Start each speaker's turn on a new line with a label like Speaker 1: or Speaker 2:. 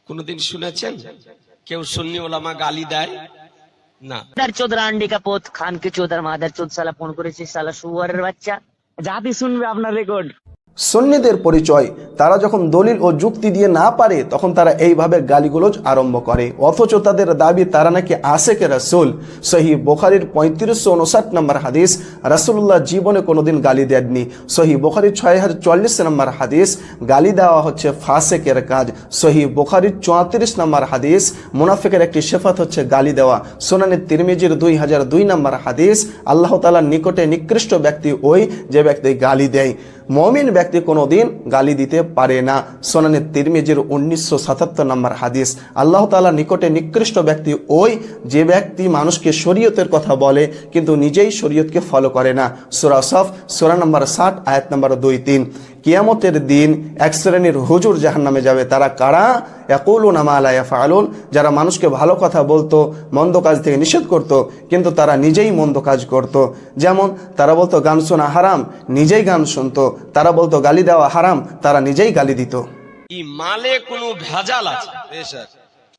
Speaker 1: কোনদিন শুনেছেন কেউ সুন্নি ওলামা গালি দেয়? না।
Speaker 2: চোদ রান্ডি কাপোত খানকে চোদার মাদার চোদ সালা ফোন করেছিস সালা শুয়ারের বাচ্চা, জাতি শুনবে আপনার রেকর্ড।
Speaker 3: সুন্নিদের পরিচয়, তারা যখন দলিল ও যুক্তি দিয়ে না পারে তখন তারা এইভাবে গালিগুলোজ আরম্ভ করে, অথচ তাদের দাবি তারা নাকি আশেকে রাসূল। সহিহ বুখারীর 3559 নম্বর হাদিস, রাসূলুল্লাহ জীবনে কোনোদিন গালি দেননি। সহিহ বুখারীর 6044 নম্বর হাদিস, গালি দেওয়া হচ্ছে ফাসেকের কাজ। সহিহ বুখারীর 34 নম্বর হাদিস, মুনাফিকের একটি সিফাত হচ্ছে গালি দেওয়া। সুনানে তিরমিজির 2002 নম্বর হাদিস, আল্লাহ তাআলার নিকটে নিকৃষ্ট ব্যক্তি ওই যে ব্যক্তি গালি দেয়, মুমিন ব্যক্তি কোনোদিন গালি দিতে পারে না। সুনানে তিরমিজির 1977 নম্বর হাদিস, আল্লাহ তাআলার নিকটে নিকৃষ্ট ব্যক্তি ওই যে ব্যক্তি মানুষকে শরীয়তের কথা বলে কিন্তু নিজেই শরীয়তকে ফলো করে না। সূরা সফ সূরা নম্বর 60 আয়াত নম্বর 2-3। কিয়ামতের দিন এক শ্রেণীর হুজুর জাহান্নামে যাবে। তারা কারা? ইয়াকুলুনা মা লা ইয়াফআলুন, যারা মানুষকে ভালো কথা বলতো, মন্দ কাজ থেকে নিষেধ করত, কিন্তু তারা নিজেই মন্দ কাজ করত। যেমন তারা বলতো গান শোনা হারাম, নিজেই গান শুনতো। তারা বলতো গালি দেওয়া হারাম, তারা নিজেই গালি দিত।
Speaker 1: এই মালে কোনো ভেজাল আছে?